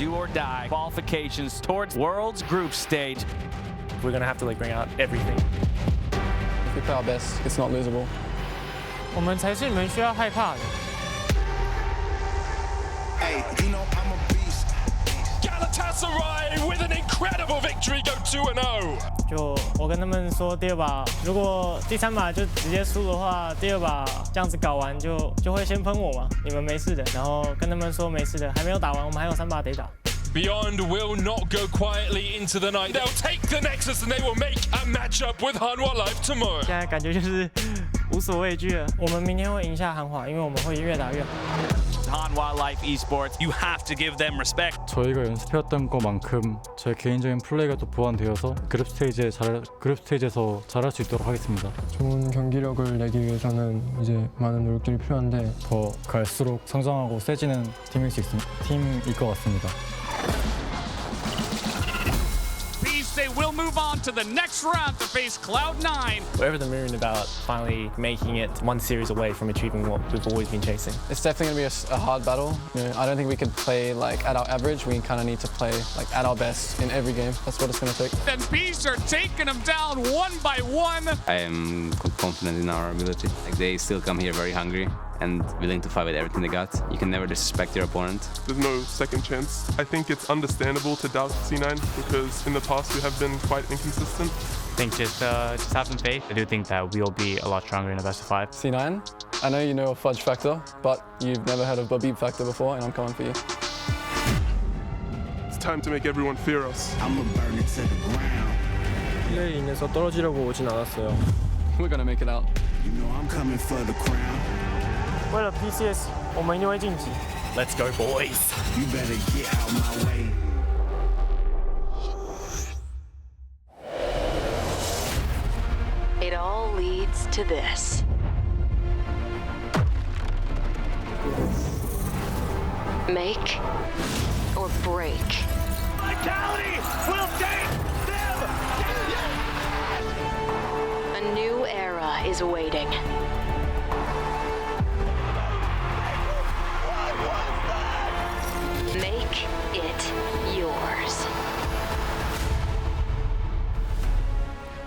do or die qualifications towards World's group stage. We're gonna have to bring out everything. If we play our best, it's not losable. 我们才是你们需要害怕的。 Hey, you know I'm a beast. Galatasaray with an incredible victory, go 2-0. 就我跟他们说，第二把如果第3把就直接输的话，第2把这样子搞完就会先喷我嘛，你们没事的。然后跟他们说没事的，还没有打完，我们还有3把得打。 Beyond will not go quietly into the night. They'll take the Nexus and they will make a matchup with Hanwha Life tomorrow. 现在感觉就是无所畏惧了。我们明天会赢下韩华，因为我们会越打越好。 Hanwha Life Esports, you have to give them respect. 저희가 연습해왔던 것만큼 제 개인적인 플레이가 또 보완되어서 그룹 스테이지에서 잘할 수 있도록 하겠습니다. 좋은 경기력을 내기 위해서는 이제 많은 노력들이 필요한데 더 갈수록 성장하고 세지는 팀일 것 같습니다. They will move on to the next round to face Cloud9. Whatever they're moving about, finally making it one series away from achieving what we've always been chasing. it's definitely going to be a hard battle. You know, I don't think we could play at our average. We kind of need to play at our best in every game. That's what it's going to take. And Beast are taking them down one by one. I am confident in our ability. They still come here very hungry and willing to fight with everything they got. You can never disrespect your opponent. There's no second chance. I think it's understandable to doubt C9 because in the past we have been quite inconsistent. I think just have some faith. I do think that we'll be a lot stronger in the best of 5. C9, I know you know of Fudge Factor, but you've never heard of Babib Factor before, and I'm coming for you. It's time to make everyone fear us. I'ma burn it to the ground. 플레이인에서 떨어지려고 오진 않았어요. We're going to make it out. You know I'm coming for the crown. 为了 PCS， 我们一定会晋级。 Let's go, boys! You better get out my way. It all leads to this. Make or break. Vitality will take them. A new era is waiting. Make it yours.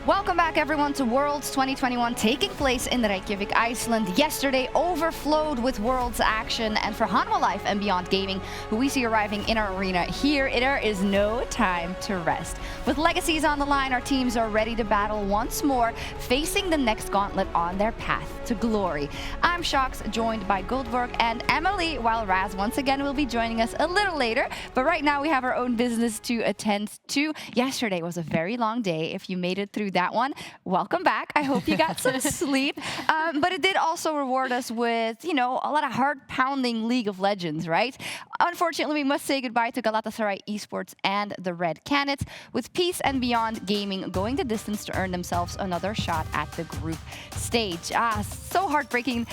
Welcome back, everyone, to Worlds 2021, taking place in Reykjavik, Iceland. Yesterday overflowed with Worlds action, and for Hanwha Life and Beyond Gaming, who we see arriving in our arena here, there is no time to rest. With legacies on the line, our teams are ready to battle once more, facing the next gauntlet on their path to glory. I'm Shox, joined by Goldberg and Emily, while Raz once again will be joining us a little later. But right now, we have our own business to attend to. Yesterday was a very long day. If you made it through that one, welcome back. I hope you got some sleep. But it did also reward us with, you know, a lot of heart-pounding League of Legends, right? Unfortunately, we must say goodbye to Galatasaray Esports and the Red Canids, with Peace and Beyond Gaming going the distance to earn themselves another shot at the group stage. So heartbreaking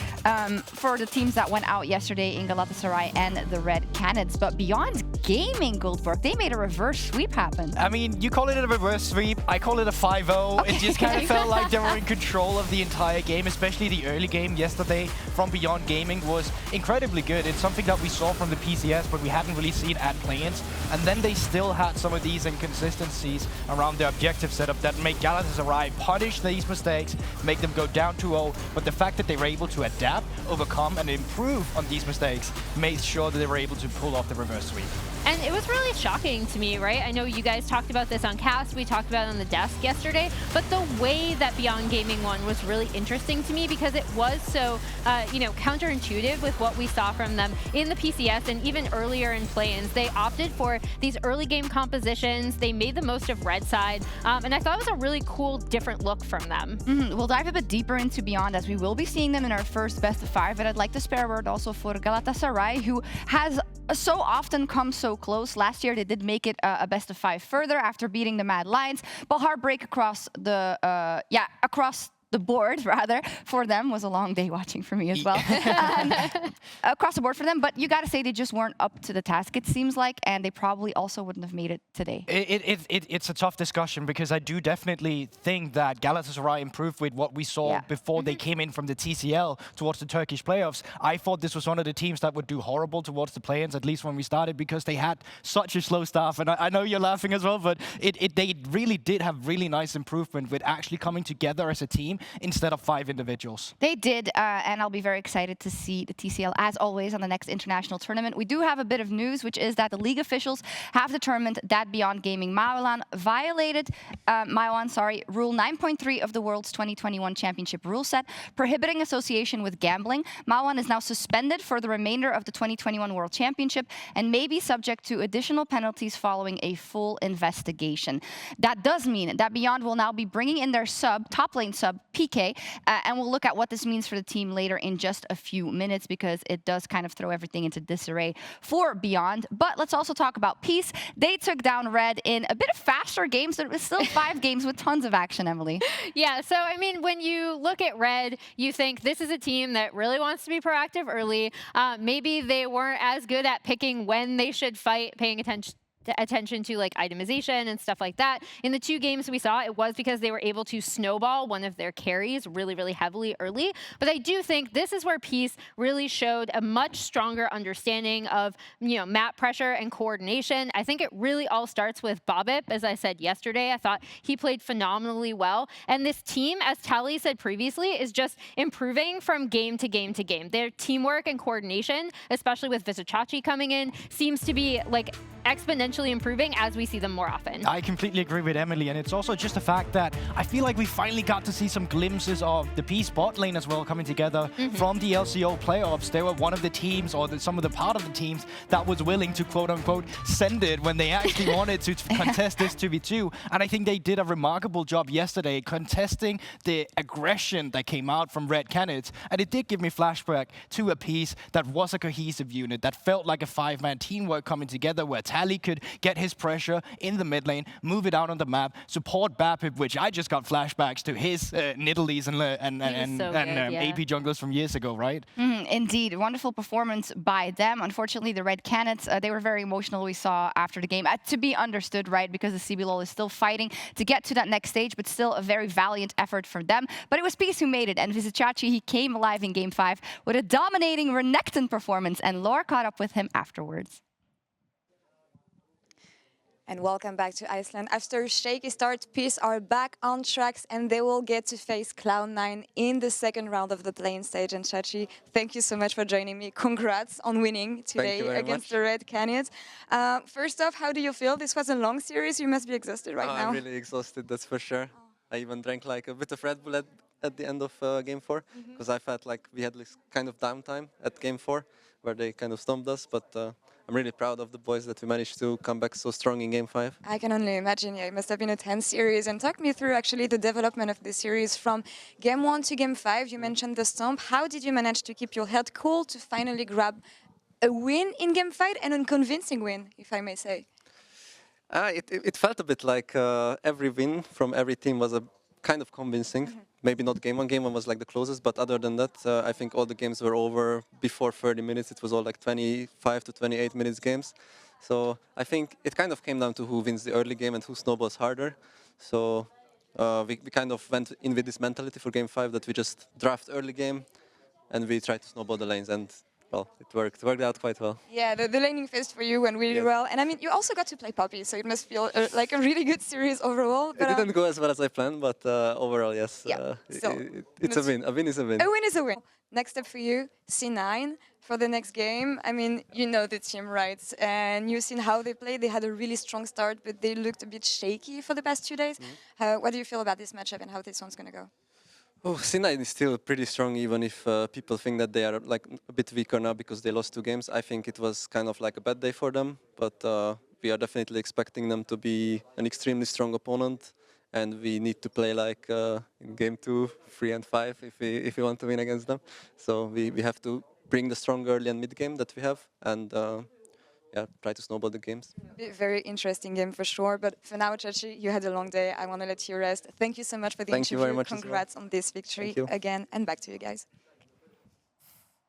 for the teams that went out yesterday in Galatasaray and the Red Canids. But Beyond Gaming, Goldberg, they made a reverse sweep happen. I mean, you call it a reverse sweep, I call it a 5-0. Okay. It just kind of felt like they were in control of the entire game, especially the early game yesterday from Beyond Gaming was incredibly good. It's something that we saw from the PCS, but we haven't really seen at play-ins. And then they still had some of these inconsistencies around their objective setup that make Galatasaray punish these mistakes, make them go down 2-0. But the fact that they were able to adapt, overcome, and improve on these mistakes made sure that they were able to pull off the reverse sweep. And it was really shocking to me, right? I know you guys talked about this on cast, we talked about it on the desk yesterday, but the way that Beyond Gaming won was really interesting to me because it was so, you know, counterintuitive with what we saw from them in the PCS and even earlier in play-ins. They opted for these early game compositions, they made the most of red side, and I thought it was a really cool, different look from them. We'll dive a bit deeper into Beyond as we will be seeing them in our first best of 5, but I'd like to spare a word also for Galatasaray, who has so often come so close. Last year they did make it a best of 5 further after beating the Mad Lions, but heartbreak across the across the board rather for them was a long day watching for me as well. Across the board for them, but you got to say they just weren't up to the task, it seems like, and they probably also wouldn't have made it today. It's a tough discussion because I do definitely think that Galatasaray improved with what we saw before they came in from the TCL towards the Turkish playoffs. I thought this was one of the teams that would do horrible towards the play-ins, at least when we started, because they had such a slow start. And I know you're laughing as well, but they really did have really nice improvement with actually coming together as a team instead of 5 individuals. They did, and I'll be very excited to see the TCL, as always, on the next international tournament. We do have a bit of news, which is that the league officials have determined that Beyond Gaming Maolan violated Rule 9.3 of the World's 2021 Championship rule set, prohibiting association with gambling. Maolan is now suspended for the remainder of the 2021 World Championship and may be subject to additional penalties following a full investigation. That does mean that Beyond will now be bringing in their top lane sub, PK, and we'll look at what this means for the team later in just a few minutes, because it does kind of throw everything into disarray for Beyond. But let's also talk about Peace. They took down Red in a bit of faster games, but it was still 5 games with tons of action, Emily. Yeah, so I mean, when you look at Red, you think this is a team that really wants to be proactive early. Maybe they weren't as good at picking when they should fight, paying attention to like itemization and stuff like that. In the 2 games we saw, it was because they were able to snowball one of their carries really, really heavily early. But I do think this is where Peace really showed a much stronger understanding of, map pressure and coordination. I think it really all starts with Bobip. As I said yesterday, I thought he played phenomenally well. And this team, as Tally said previously, is just improving from game to game to game. Their teamwork and coordination, especially with Vizicachi coming in, seems to be like exponentially improving as we see them more often. I completely agree with Emily, and it's also just the fact that I feel like we finally got to see some glimpses of the Peace bot lane as well coming together from the LCO playoffs. They were one of the teams, or some of the part of the teams, that was willing to quote-unquote send it when they actually wanted to contest this 2v2, and I think they did a remarkable job yesterday contesting the aggression that came out from Red Canids, and it did give me flashback to a Peace that was a cohesive unit, that felt like a 5-man teamwork coming together, where Tally could get his pressure in the mid lane, move it out on the map, support Bapip, which I just got flashbacks to his Nidalees and AP junglers from years ago, right? Indeed, wonderful performance by them. Unfortunately, the Red Canids, they were very emotional, we saw after the game. To be understood, right, because the CBLOL is still fighting to get to that next stage, but still a very valiant effort for them. But it was Peace who made it, and Vizicachi, he came alive in Game 5 with a dominating Renekton performance, and Lore caught up with him afterwards. And welcome back to Iceland. After a shaky start, Peace are back on tracks, and they will get to face Cloud9 in the second round of the playing stage. And Chachi, thank you so much for joining me. Congrats on winning today against the Red Canids. First off, how do you feel? This was a long series. You must be exhausted right now. I'm really exhausted, that's for sure. I even drank like a bit of Red Bull at the end of Game 4, because I felt like we had this kind of downtime at Game 4, where they kind of stomped us, but I'm really proud of the boys that we managed to come back so strong in Game 5. I can only imagine, yeah, it must have been a tense series. And talk me through actually the development of this series from Game 1 to Game 5. You mentioned the stomp. How did you manage to keep your head cool to finally grab a win in Game 5, and a convincing win, if I may say? It felt a bit like every win from every team was a kind of convincing. Maybe not Game 1. Game 1 was like the closest, but other than that, I think all the games were over before 30 minutes. It was all like 25 to 28 minutes games. So I think it kind of came down to who wins the early game and who snowballs harder. So we kind of went in with this mentality for Game 5 that we just draft early game and we tried to snowball the lanes, and well, it worked out quite well. Yeah, the laning phase for you went really well. And I mean, you also got to play Poppy, so it must feel like a really good series overall. But, it didn't go as well as I planned, but overall, yes. Yeah, it's a win. A win is a win. A win is a win. Next up for you, C9 for the next game. I mean, you know the team, right? And you've seen how they played. They had a really strong start, but they looked a bit shaky for the past 2 days. What do you feel about this matchup and how this one's going to go? Oh, C9 is still pretty strong, even if people think that they are like a bit weaker now because they lost 2 games. I think it was kind of like a bad day for them, but we are definitely expecting them to be an extremely strong opponent, and we need to play like in Game 2, 3 and 5 if we want to win against them. So we have to bring the strong early and mid game that we have, and yeah, try to snowball the games. Very interesting game for sure. But for now, Chachi, you had a long day. I want to let you rest. Thank you so much for the Thank interview. you very much. Congrats on this victory again. And back to you guys.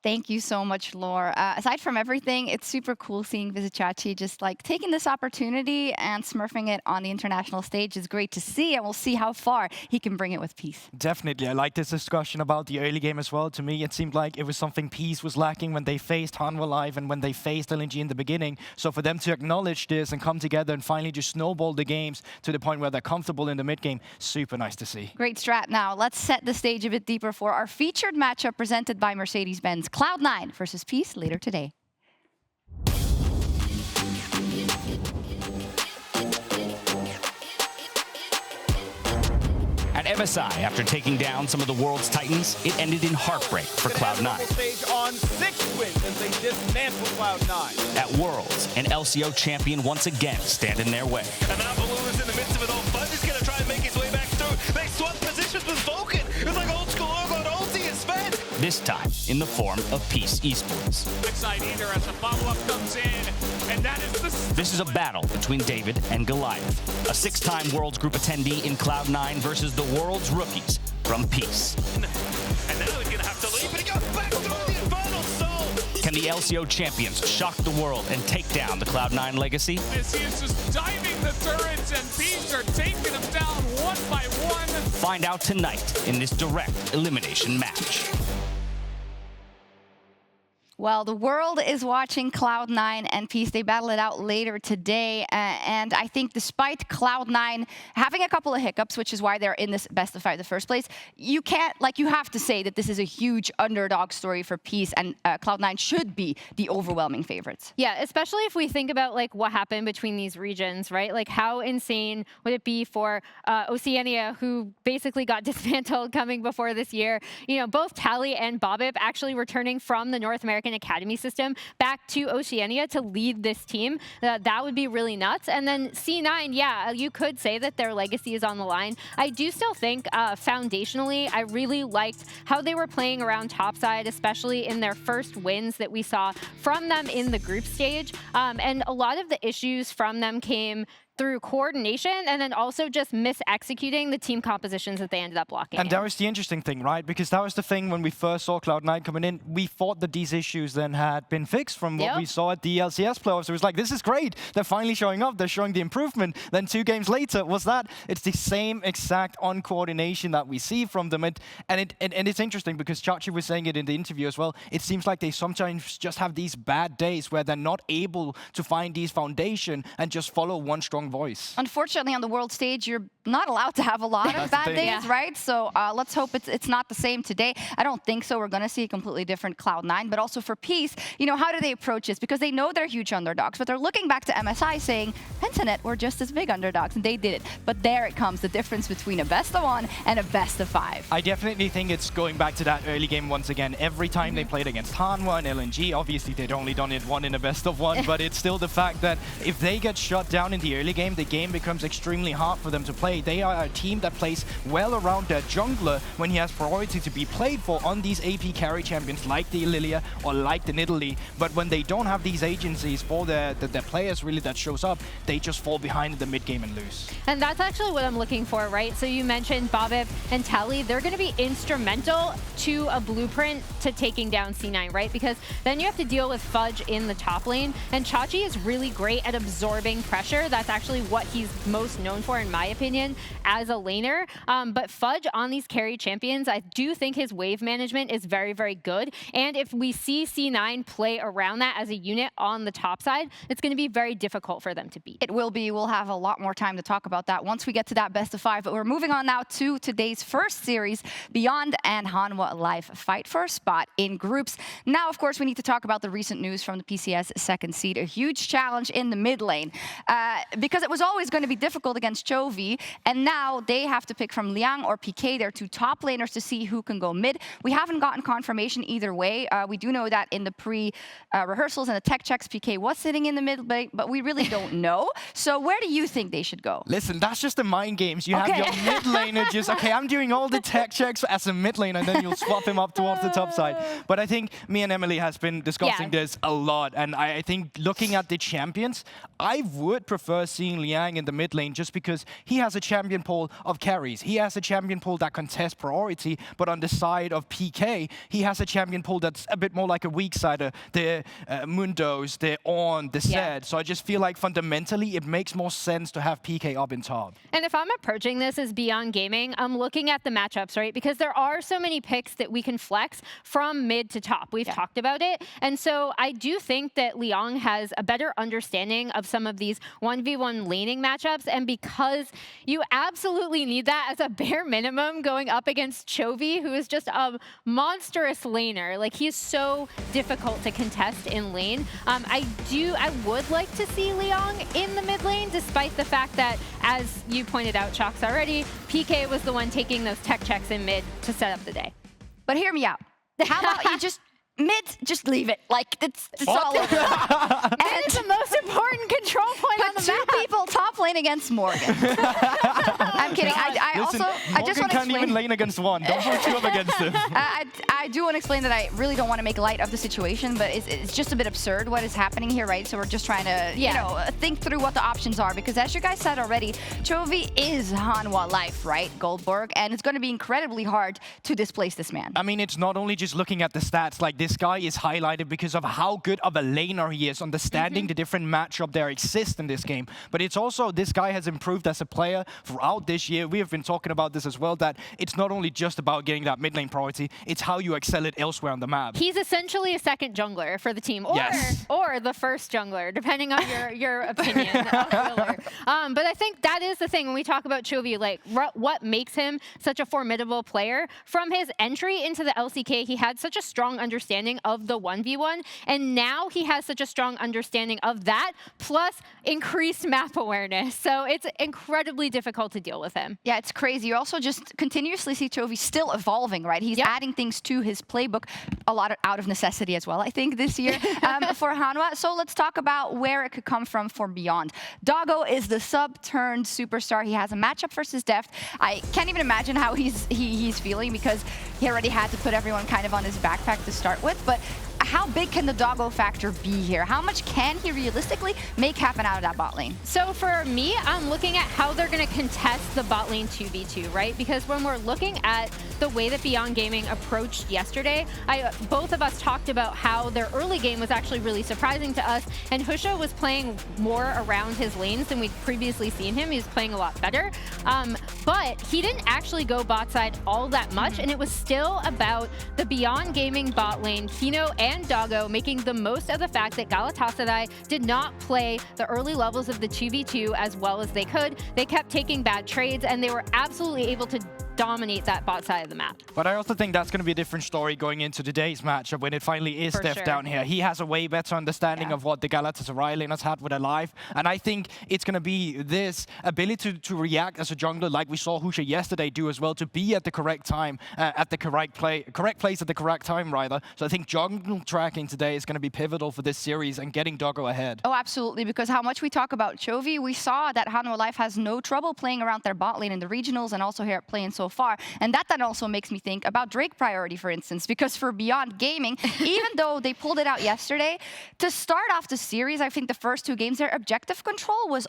Thank you so much, Laure. Aside from everything, it's super cool seeing Vizicachi just like taking this opportunity and smurfing it on the international stage is great to see, and we'll see how far he can bring it with Peace. Definitely. I like this discussion about the early game as well. To me, it seemed like it was something Peace was lacking when they faced Hanwha Live and when they faced LNG in the beginning. So for them to acknowledge this and come together and finally just snowball the games to the point where they're comfortable in the mid game, super nice to see. Great strat. Now, let's set the stage a bit deeper for our featured matchup presented by Mercedes-Benz. Cloud9 versus Peace later today. At MSI, after taking down some of the world's titans, it ended in heartbreak for Cloud9. Stage on 6 wins as they dismantle Cloud9. At Worlds, an LCO champion once again stand in their way. And now Baloo is in the midst of it all. Fudge is going to try and make his way back through. They swap positions with Vulcan. It's like old school Orgon ulti is spent. This time in the form of Peace Esports. Side either as the follow-up comes in, and that is the... This is a battle between David and Goliath. A 6-time Worlds Group attendee in Cloud9 versus the world's rookies from Peace. And now he's going to have to leave, but he goes back through the Infernal Soul. Can the LCO champions shock the world and take down the Cloud9 legacy? As he is just diving the turrets, and Peace are taking them down one by one. Find out tonight in this direct elimination match. Well, the world is watching Cloud9 and Peace. They battle it out later today. And I think despite Cloud9 having a couple of hiccups, which is why they're in this best of 5 in the first place, you can't, you have to say that this is a huge underdog story for Peace, and Cloud9 should be the overwhelming favorites. Yeah, especially if we think about what happened between these regions, right? Like how insane would it be for Oceania, who basically got dismantled coming before this year. You know, both Tally and Bobbip actually returning from the North American Academy system back to Oceania to lead this team. That would be really nuts. And then C9, yeah, you could say that their legacy is on the line. I do still think foundationally, I really liked how they were playing around topside, especially in their first wins that we saw from them in the group stage. And a lot of the issues from them came through coordination and then also just mis-executing the team compositions that they ended up blocking. And that was the interesting thing, right? Because that was the thing when we first saw Cloud9 coming in. We thought that these issues then had been fixed from what we saw at the LCS playoffs. It was like, this is great. They're finally showing up. They're showing the improvement. Then 2 games later, it's the same exact uncoordination that we see from them. And it's interesting because Chachi was saying it in the interview as well. It seems like they sometimes just have these bad days where they're not able to find these foundation and just follow one strong voice. Unfortunately, on the world stage, you're not allowed to have a lot of bad days, right? So let's hope it's not the same today. I don't think so. We're going to see a completely different Cloud9. But also for Peace, you know, how do they approach this? Because they know they're huge underdogs, but they're looking back to MSI saying, Pentanet were just as big underdogs, and they did it. But there it comes, the difference between a best of 1 and a best of 5. I definitely think it's going back to that early game once again. Every time they played against Hanwha and LNG, obviously they'd only done it one in a best of 1, but it's still the fact that if they get shut down in the early game, the game becomes extremely hard for them to play. They are a team that plays well around their jungler when he has priority to be played for on these AP carry champions like the Lilia or like the Nidalee. But when they don't have these agencies for their players really that shows up, they just fall behind in the mid game and lose. And that's actually what I'm looking for, right? So you mentioned Bobbip and Tally. They're going to be instrumental to a blueprint to taking down C9, right? Because then you have to deal with Fudge in the top lane. And Chachi is really great at absorbing pressure. That's actually what he's most known for, in my opinion, as a laner. But Fudge on these carry champions, I do think his wave management is very, very good. And if we see C9 play around that as a unit on the top side, it's going to be very difficult for them to beat. It will be. We'll have a lot more time to talk about that once we get to that best of 5. But we're moving on now to today's first series, Beyond and Hanwha Live fight for a spot in groups. Now, of course, we need to talk about the recent news from the PCS second seed, a huge challenge in the mid lane. Because because it was always going to be difficult against Chovy, and now they have to pick from Liang or PK, their two top laners, to see who can go mid. We haven't gotten confirmation either way. We do know that in the pre-rehearsals and the tech checks, PK was sitting in the mid lane, but we really don't know. So where do you think they should go? Listen, that's just the mind games. You have your mid laner just, okay, I'm doing all the tech checks as a mid laner, and then you'll swap him up towards the top side. But I think me and Emily has been discussing this a lot, and I think looking at the champions, I would prefer seeing Liang in the mid lane just because he has a champion pool of carries. He has a champion pool that contests priority, but on the side of PK, he has a champion pool that's a bit more like a weak sider. The Mundos, the On, the Zed. So I just feel like fundamentally it makes more sense to have PK up in top. And if I'm approaching this as Beyond Gaming, I'm looking at the matchups, right? Because there are so many picks that we can flex from mid to top. We've talked about it. And so I do think that Liang has a better understanding of some of these 1v1 laning matchups. And because you absolutely need that as a bare minimum going up against Chovy, who is just a monstrous laner. Like, he's so difficult to contest in lane. I would like to see Liang in the mid lane, despite the fact that, as you pointed out, Chalks, already, PK was the one taking those tech checks in mid to set up the day. But hear me out. How about you just leave it. Like, it's all over. And it's the most important control point on the map. Two people top lane against Morgan. I'm kidding. I just want to can't even lane against one. Don't put two up against him. I do want to explain that I really don't want to make light of the situation, but it's just a bit absurd what is happening here, right? So we're just trying to, you know, think through what the options are, because as you guys said already, Chovy is Hanwha Life, right, Goldberg, and it's going to be incredibly hard to displace this man. I mean, it's not only just looking at the stats, like this guy is highlighted because of how good of a laner he is, understanding the different matchup there exist in this game. But it's also, this guy has improved as a player throughout this year. We have been talking about this as well, that it's not only just about getting that mid lane priority, it's how you excel it elsewhere on the map. He's essentially a second jungler for the team, or the first jungler, depending on your opinion of filler. But I think that is the thing when we talk about Chovy, like what makes him such a formidable player. From his entry into the LCK, he had such a strong understanding of the 1v1, and now he has such a strong understanding of that, plus increased map awareness. So it's incredibly difficult to deal with him. Yeah, it's crazy. You also just continuously see Chovy still evolving, right? He's adding things to his playbook, a lot out of necessity as well, I think, this year for Hanwha. So let's talk about where it could come from for Beyond. Doggo is the sub-turned superstar. He has a matchup versus Deft. I can't even imagine how he's feeling, because he already had to put everyone kind of on his backpack to start with. But how big can the Doggo factor be here? How much can he realistically make happen out of that bot lane? So for me, I'm looking at how they're going to contest the bot lane 2v2, right? Because when we're looking at the way that Beyond Gaming approached yesterday, both of us talked about how their early game was actually really surprising to us, and Husha was playing more around his lanes than we'd previously seen him. He was playing a lot better, but he didn't actually go bot side all that much, and it was still about the Beyond Gaming bot lane, Kino and Doggo, making the most of the fact that Galatasaray did not play the early levels of the 2v2 as well as they could. They kept taking bad trades, and they were absolutely able to dominate that bot side of the map. But I also think that's going to be a different story going into today's matchup when it finally is Deft down here. He has a way better understanding of what the Galatasaray laners had with their life, and I think it's going to be this ability to react as a jungler, like we saw Husha yesterday do as well, to be at the correct time, at the correct place at the correct time, rather. So I think jungle tracking today is going to be pivotal for this series and getting Doggo ahead. Oh, absolutely, because how much we talk about Chovy, we saw that Hanwha Life has no trouble playing around their bot lane in the regionals and also here at Playing so far. And that then also makes me think about Drake priority, for instance, because for Beyond Gaming, even though they pulled it out yesterday, to start off the series, I think the first two games, their objective control was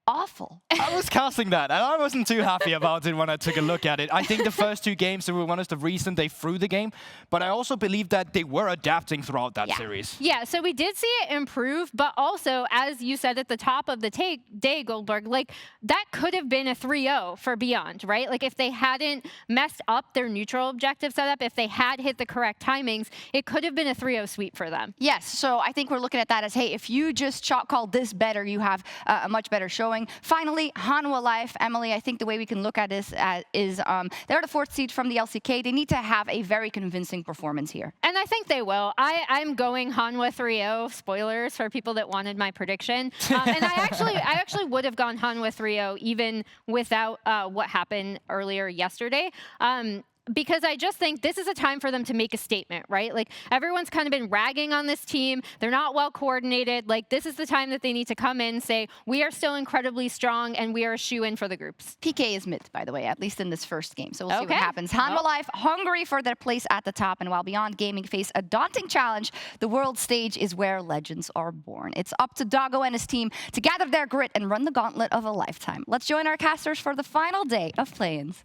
awful. I was casting that, and I wasn't too happy about it when I took a look at it. I think the first two games were one of the reasons they threw the game, but I also believe that they were adapting throughout that series. Yeah, so we did see it improve, but also, as you said at the top of the day, Goldberg, like, that could have been a 3-0 for Beyond, right? Like, if they hadn't messed up their neutral objective setup, if they had hit the correct timings, it could have been a 3-0 sweep for them. Yes, so I think we're looking at that as, hey, if you just shot call this better, you have a much better showing. going. Finally, Hanwha Life. Emily, I think the way we can look at this is they're the 4th seed from the LCK. They need to have a very convincing performance here. And I think they will. I'm going Hanwha 3-0. Spoilers for people that wanted my prediction. And I actually would have gone Hanwha 3-0 even without what happened earlier yesterday. Because I just think this is a time for them to make a statement, right? Like, everyone's kind of been ragging on this team. They're not well coordinated. Like, this is the time that they need to come in, say, we are still incredibly strong and we are a shoe-in for the groups. PK is mid, by the way, at least in this first game. So we'll see what happens. Hanwha Life hungry for their place at the top. And while Beyond Gaming face a daunting challenge, the world stage is where legends are born. It's up to Doggo and his team to gather their grit and run the gauntlet of a lifetime. Let's join our casters for the final day of play-ins.